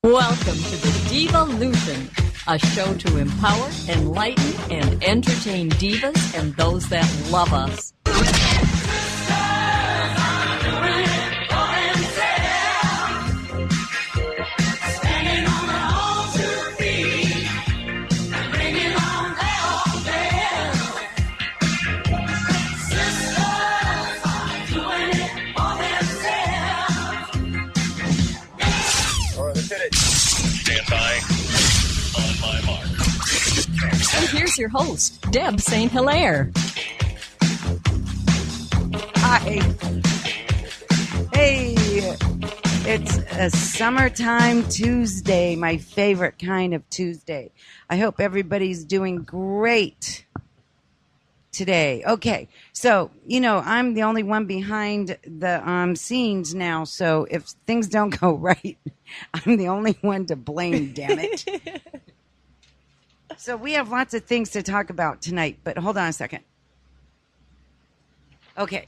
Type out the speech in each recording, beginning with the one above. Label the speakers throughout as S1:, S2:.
S1: Welcome to the Divalution, a show to empower, enlighten, and entertain divas and those that love us. And here's your host, Deb St.Hilaire.
S2: Hi. Hey, it's a summertime Tuesday, my favorite kind of Tuesday. I hope everybody's doing great today. Okay, so, I'm the only one behind the scenes now, so if things don't go right, I'm the only one to blame, damn it. So we have lots of things to talk about tonight, but hold on a second. Okay.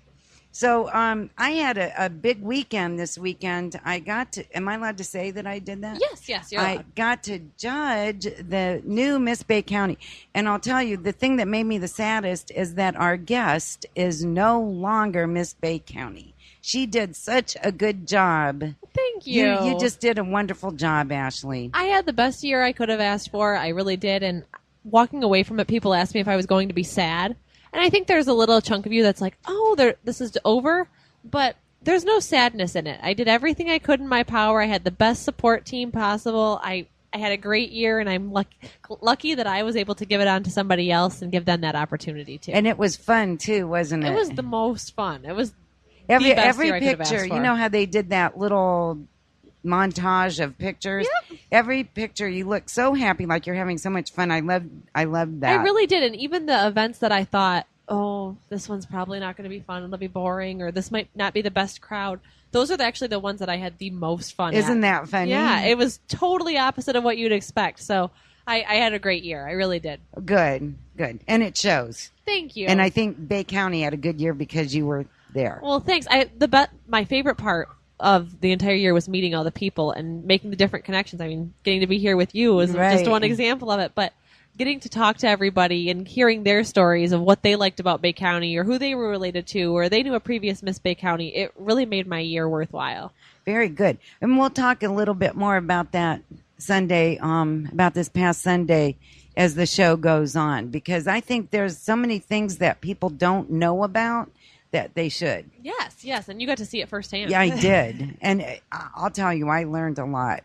S2: So I had a big weekend this weekend. I got to, am I allowed to say that I did that?
S3: Yes, you're allowed.
S2: I got to judge the new Miss Bay County. And I'll tell you, the thing that made me the saddest is that our guest is no longer Miss Bay County. She did such a good job.
S3: Thank you.
S2: You just did a wonderful job, Ashli.
S3: I had the best year I could have asked for. I really did. And walking away from it, people asked me if I was going to be sad. And I think there's a little chunk of you that's like, oh, this is over. But there's no sadness in it. I did everything I could in my power. I had the best support team possible. I had a great year, and I'm lucky that I was able to give it on to somebody else and give them that opportunity, too.
S2: And it was fun, too, wasn't it?
S3: It was the most fun. It was
S2: every
S3: picture,
S2: you know how they did that little montage of pictures?
S3: Yep.
S2: Every picture, you look so happy, like you're having so much fun. I loved that.
S3: I really did. And even the events that I thought, oh, this one's probably not going to be fun, it'll be boring, or this might not be the best crowd, those are actually the ones that I had the most fun at.
S2: Isn't that funny?
S3: Yeah, it was totally opposite of what you'd expect. So I had a great year. I really did.
S2: Good. And it shows.
S3: Thank you.
S2: And I think Bay County had a good year because you were there.
S3: Well, thanks. My favorite part of the entire year was meeting all the people and making the different connections. I mean, getting to be here with you is just one example of it, but getting to talk to everybody and hearing their stories of what they liked about Bay County or who they were related to or they knew a previous Miss Bay County, it really made my year worthwhile. Very
S2: good. And we'll talk a little bit more about that Sunday, about this past Sunday as the show goes on, because I think there's so many things that people don't know about that they should.
S3: Yes, and you got to see it firsthand.
S2: Yeah, I did. And I'll tell you, I learned a lot.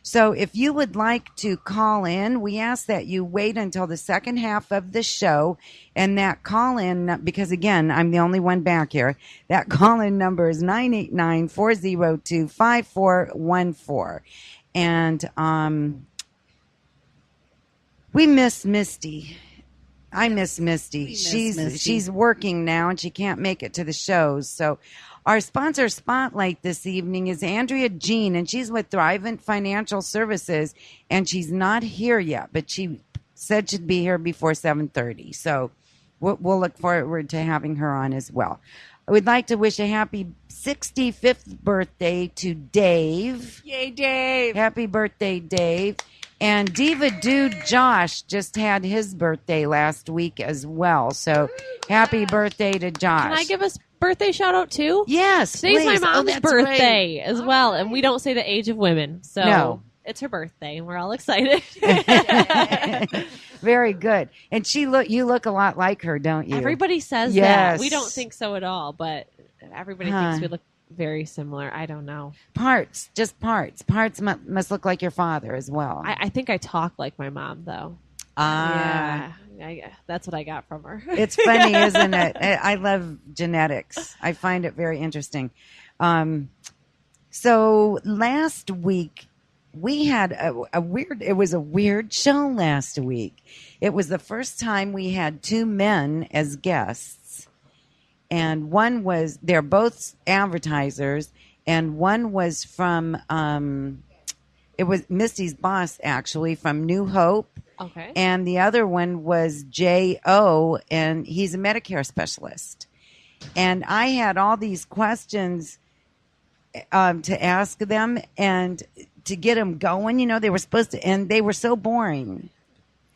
S2: So if you would like to call in, we ask that you wait until the second half of the show. And that call in, because again, I'm the only one back here, that call in number is 989-402-5414. And we miss Misty. I miss Misty. She's working now and she can't make it to the shows. So our sponsor spotlight this evening is Andrea Jean, and she's with Thrivent Financial Services, and she's not here yet, but she said she'd be here before 7:30. So we'll look forward to having her on as well. I would like to wish a happy 65th birthday to Dave.
S3: Yay, Dave.
S2: Happy birthday, Dave. And Diva Dude Josh just had his birthday last week as well. So happy birthday to Josh.
S3: Can I give us birthday shout out too?
S2: Yes,
S3: today's
S2: please.
S3: my mom's birthday as well, and we
S2: right.
S3: don't say the age of women, so
S2: no.
S3: It's her birthday, and we're all excited.
S2: Very good. And you look a lot like her, don't you?
S3: Everybody says
S2: yes.
S3: that. We don't think so at all, but everybody thinks we look very similar. I don't know.
S2: Parts. Parts must look like your father as well.
S3: I think I talk like my mom, though.
S2: Yeah.
S3: That's what I got from her.
S2: It's funny, isn't it? I love genetics. I find it very interesting. So last week we had it was a weird show last week. It was the first time we had two men as guests. And they're both advertisers, and one was from, it was Misty's boss, actually, from New Hope.
S3: Okay.
S2: And the other one was J.O., and he's a Medicare specialist. And I had all these questions to ask them, and to get them going. You know, they were supposed to, and they were so boring.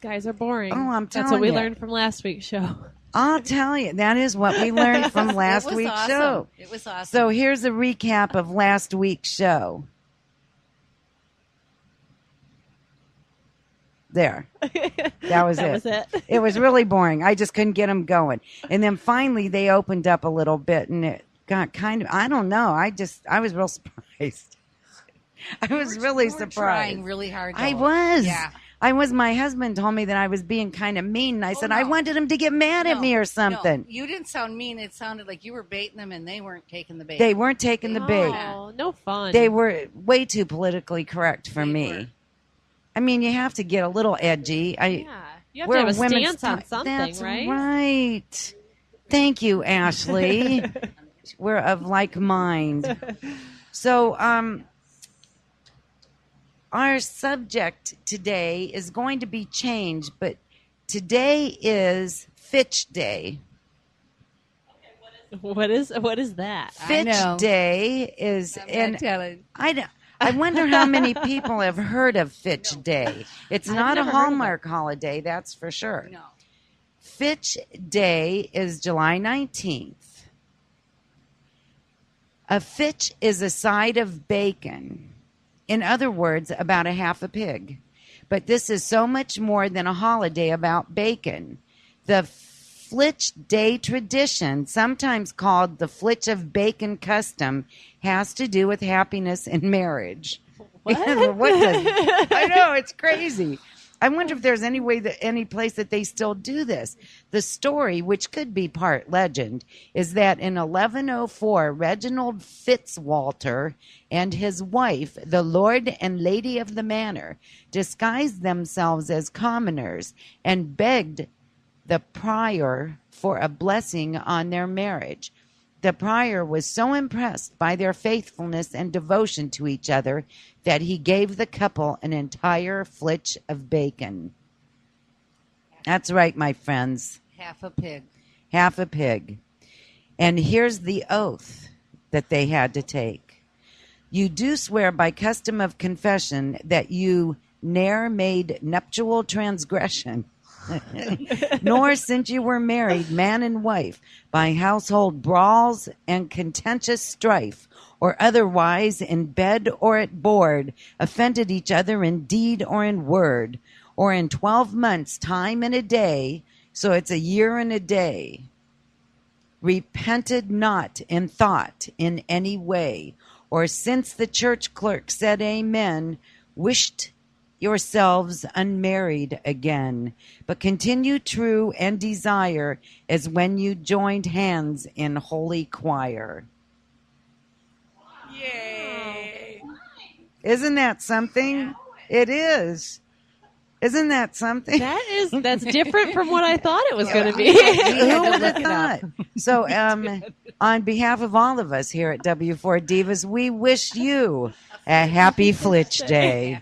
S3: Guys are boring.
S2: Oh, I'm telling
S3: That's what we
S2: you.
S3: learned from last week's show.
S2: I'll tell you, that is what we learned from last week's
S4: awesome.
S2: show.
S4: It was awesome.
S2: So here's a recap of last week's show. There. That was it. It was really boring. I just couldn't get them going. And then finally they opened up a little bit and it got kind of, I don't know. I was real surprised. I was really surprised.
S4: Trying really hard. Though.
S2: I was.
S4: Yeah.
S2: I was. My husband told me that I was being kind of mean. And I said,
S4: no.
S2: I wanted him to get mad at me or something.
S4: No, you didn't sound mean. It sounded like you were baiting them and they weren't taking the bait.
S2: They weren't taking the bait.
S3: Oh, no fun.
S2: They were way too politically correct for
S4: They
S2: me.
S4: were.
S2: I mean, you have to get a little edgy.
S3: Yeah. You have
S2: We're
S3: to have a
S2: women's
S3: stance on
S2: time.
S3: something,
S2: That's
S3: right?
S2: right. Thank you, Ashley. We're of like mind. So, our subject today is going to be changed, but today is Fitch Day.
S3: What is that?
S2: Fitch
S4: know.
S2: Day is,
S4: I'm not telling.
S2: I wonder how many people have heard of Fitch Day. It's not a
S3: never heard of it.
S2: Hallmark holiday, that's for sure.
S4: No.
S2: Fitch Day is July 19th. A fitch is a side of bacon. In other words, about a half a pig. But this is so much more than a holiday about bacon. The Flitch Day tradition, sometimes called the Flitch of Bacon custom, has to do with happiness in marriage.
S3: What?
S2: I know, it's crazy. I wonder if there's any place that they still do this. The story, which could be part legend, is that in 1104, Reginald Fitzwalter and his wife, the Lord and Lady of the Manor, disguised themselves as commoners and begged the prior for a blessing on their marriage. The prior was so impressed by their faithfulness and devotion to each other that he gave the couple an entire flitch of bacon. That's right, my friends.
S4: Half a pig.
S2: Half a pig. And here's the oath that they had to take. You do swear by custom of confession that you ne'er made nuptial transgression, nor since you were married, man and wife, by household brawls and contentious strife, or otherwise in bed or at board, offended each other in deed or in word, or in 12 months' time and a day, so it's a year and a day, repented not in thought in any way, or since the church clerk said amen, wished yourselves unmarried again, but continue true and desire as when you joined hands in holy choir.
S4: Yay!
S2: Isn't that something? It is. Isn't that something?
S3: That's different from what I thought it was going to be.
S2: Who would have thought? So, on behalf of all of us here at W4 Divas, we wish you a happy Flitch Day.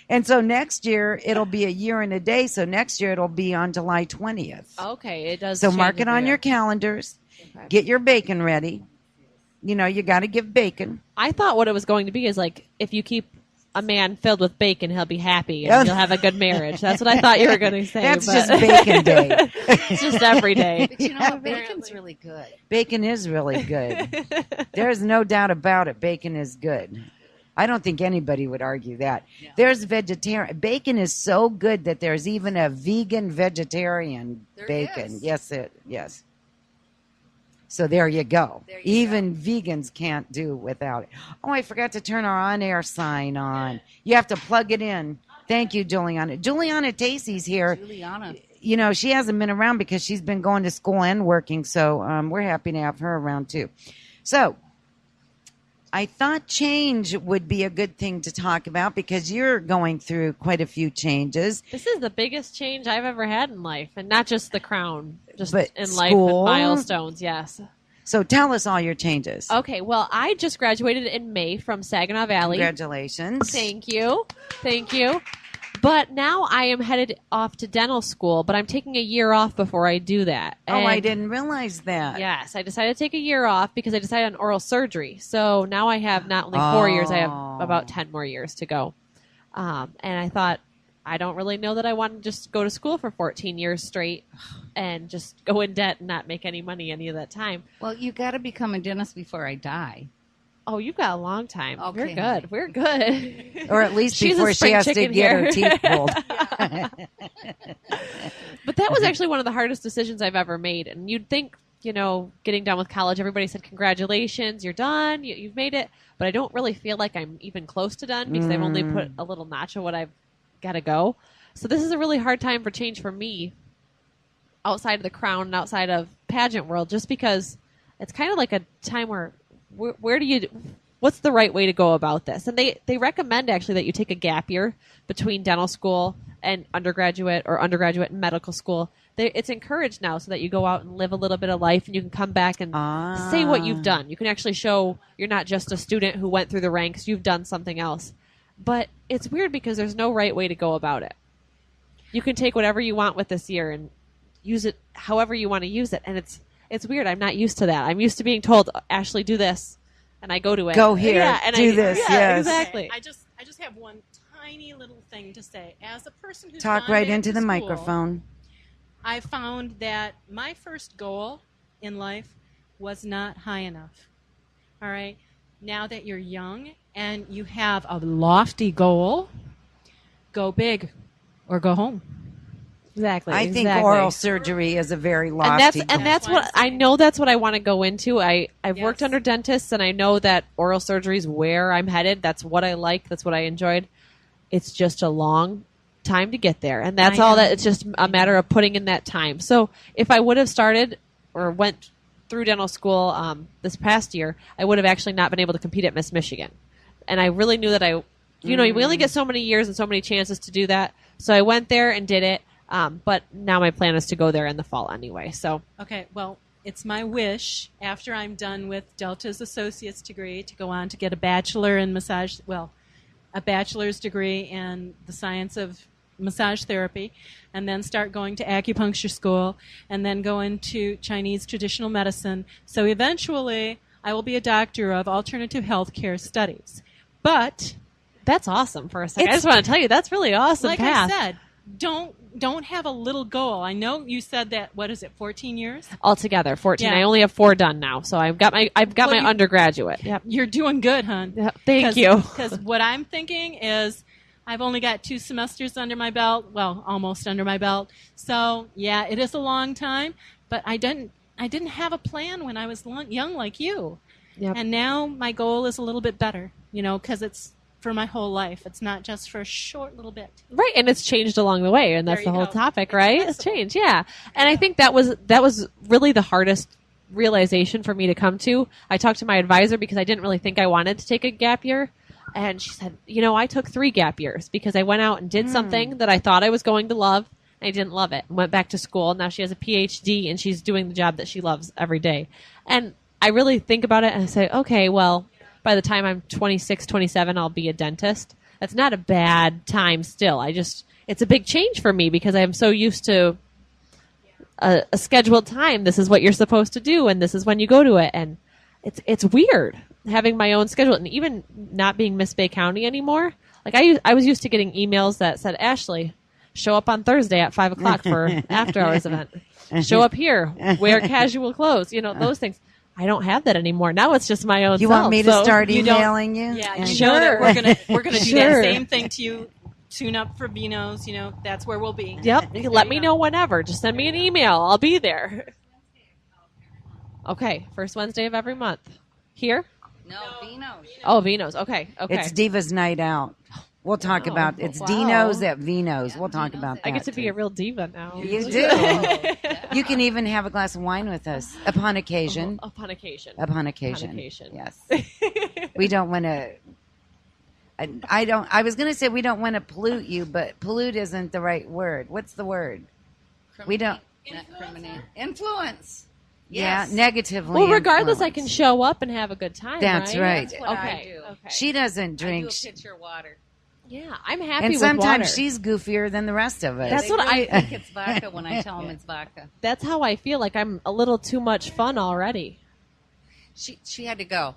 S2: And so next year, it'll be a year and a day. So next year, it'll be on July 20th.
S3: Okay, it does.
S2: So
S3: change
S2: mark it
S3: every
S2: on
S3: year.
S2: your calendars.
S3: Okay.
S2: Get your bacon ready. You know, you got to give bacon.
S3: I thought what it was going to be is like if you keep a man filled with bacon, he'll be happy and you'll have a good marriage. That's what I thought you were going to say.
S2: That's
S3: but
S2: just bacon day.
S3: it's just every day.
S4: But you know what? Bacon's really good.
S2: Bacon is really good. There's no doubt about it. Bacon is good. I don't think anybody would argue that.
S4: No.
S2: There's vegetarian. Bacon is so good that there's even a vegan vegetarian
S4: There
S2: bacon.
S4: is.
S2: Yes. So there you go.
S4: There you
S2: Even vegans can't do without it. Oh, I forgot to turn our on-air sign on. You have to plug it in. Thank you, Juliana. Juliana Tacey's here.
S4: Juliana.
S2: You know, she hasn't been around because she's been going to school and working, so we're happy to have her around too. So I thought change would be a good thing to talk about because you're going through quite a few changes.
S3: This is the biggest change I've ever had in life, and not just the crown, just
S2: But
S3: in life
S2: school?
S3: and milestones. Yes.
S2: So tell us all your changes.
S3: Okay. Well, I just graduated in May from Saginaw Valley.
S2: Congratulations.
S3: Thank you. But now I am headed off to dental school, but I'm taking a year off before I do that.
S2: Oh, I
S3: And
S2: didn't realize that.
S3: yes, I decided to take a year off because I decided on oral surgery. So now I have not only 4 years, I have about 10 more years to go. And I thought, I don't really know that I want to just go to school for 14 years straight and just go in debt and not make any money any of that time.
S4: Well, you got to become a dentist before I die.
S3: Oh, you've got a long time.
S4: Okay.
S3: We're good.
S2: Or at least
S3: She's a
S2: before she
S3: spring
S2: has to
S3: chicken
S2: get
S3: here.
S2: her teeth pulled.
S3: But that was actually one of the hardest decisions I've ever made. And you'd think, getting done with college, everybody said, congratulations, you're done, you've made it. But I don't really feel like I'm even close to done because I've only put a little notch of what I've got to go. So this is a really hard time for change for me outside of the crown and outside of pageant world, just because it's kind of like a time where what's the right way to go about this? And they recommend actually that you take a gap year between dental school and undergraduate and medical school. It's encouraged now so that you go out and live a little bit of life and you can come back and say what you've done. You can actually show you're not just a student who went through the ranks, you've done something else. But it's weird because there's no right way to go about it. You can take whatever you want with this year and use it however you want to use it. And it's weird. I'm not used to that. I'm used to being told, Ashley, do this. And I go to it.
S2: Go here.
S3: And
S2: do this.
S3: Yeah,
S2: yes.
S3: Exactly.
S5: I just have one tiny little thing to say. As a person who's
S2: Talk
S5: gone
S2: right
S5: back
S2: into
S5: to
S2: the
S5: school,
S2: microphone.
S5: I found that my first goal in life was not high enough. All right? Now that you're young and you have a lofty goal, go big or go home.
S3: Exactly.
S2: I think oral surgery is a very lofty goal.
S3: And that's what I know. That's what I want to go into. I've worked under dentists, and I know that oral surgery is where I'm headed. That's what I like. That's what I enjoyed. It's just a long time to get there, and that's all. That it's just a matter of putting in that time. So if I would have started or went through dental school this past year, I would have actually not been able to compete at Miss Michigan. And I really knew that we only get so many years and so many chances to do that. So I went there and did it. But now my plan is to go there in the fall anyway. So
S5: Okay, well, it's my wish after I'm done with Delta's associate's degree to go on to get a bachelor's degree in the science of massage therapy, and then start going to acupuncture school, and then go into Chinese traditional medicine. So eventually, I will be a doctor of alternative healthcare studies. But
S3: that's awesome for a second. I just want to tell you, that's really awesome
S5: like
S3: path.
S5: I said, don't have a little goal. I know you said that, 14 years?
S3: Altogether, 14.
S5: Yeah.
S3: I only have 4 done now. So I've got my undergraduate. Yep.
S5: You're doing good, hon.
S3: Yep. Thank you.
S5: Because what I'm thinking is I've only got 2 semesters under my belt. Well, almost under my belt. So, yeah, it is a long time. But I didn't have a plan when I was young like you.
S3: Yep.
S5: And now my goal is a little bit better, because it's for my whole life. It's not just for a short little bit.
S3: Right, and it's changed along the way, and that's
S5: There
S3: the
S5: you
S3: whole
S5: go.
S3: topic, right? It's changed, yeah. And I think that was really the hardest realization for me to come to. I talked to my advisor because I didn't really think I wanted to take a gap year, and she said, I took 3 gap years because I went out and did something that I thought I was going to love, and I didn't love it. Went back to school, and now she has a PhD, and she's doing the job that she loves every day. And I really think about it, and I say, okay, well, by the time I'm 26, 27, I'll be a dentist. That's not a bad time still. It's a big change for me because I'm so used to a scheduled time. This is what you're supposed to do, and this is when you go to it. And it's weird having my own schedule, and even not being Miss Bay County anymore. Like I was used to getting emails that said, Ashley, show up on Thursday at 5 o'clock for after hours event. Show up here, wear casual clothes, those things. I don't have that anymore. Now it's just my own
S2: You
S3: self.
S2: want me to
S3: So
S2: start
S5: you don't-
S2: emailing you?
S5: Yeah,
S2: And-
S5: you know that we're gonna do
S3: Sure.
S5: that same thing to you. Tune up for Vinos. That's where we'll be.
S3: Yep. You can let me know whenever. Just send me an email. I'll be there. Okay. First Wednesday of every month. Here?
S4: No, Vino's.
S3: Oh, Vino's. Okay.
S2: It's Diva's Night Out. We'll talk about it's
S3: Wow.
S2: Dino's at Vino's. We'll talk about that.
S3: I get to be
S2: too.
S3: a real diva now.
S2: You do. You can even have a glass of wine with us upon occasion.
S3: Upon occasion.
S2: Upon occasion.
S3: Upon occasion.
S2: Yes. We don't want to. I don't. I was going to say we don't want to pollute you, but pollute isn't the right word. What's the word? We don't.
S4: Not criminate. Influence.
S2: Yeah,
S4: Yes.
S2: negatively.
S3: Well, regardless, I
S2: influence.
S3: can show up and have a good time.
S2: That's right.
S4: That's what I
S3: Okay.
S4: do.
S3: Okay.
S2: She doesn't
S4: I do
S2: drink.
S4: a pitcher of water.
S3: Yeah, I'm happy
S2: And
S3: with
S2: sometimes
S3: water.
S2: she's goofier than the rest of us.
S3: That's
S4: They
S3: what
S4: really
S3: I-
S4: think it's vodka when I tell them it's vodka.
S3: That's how I feel like I'm a little too much fun already.
S4: She had to go.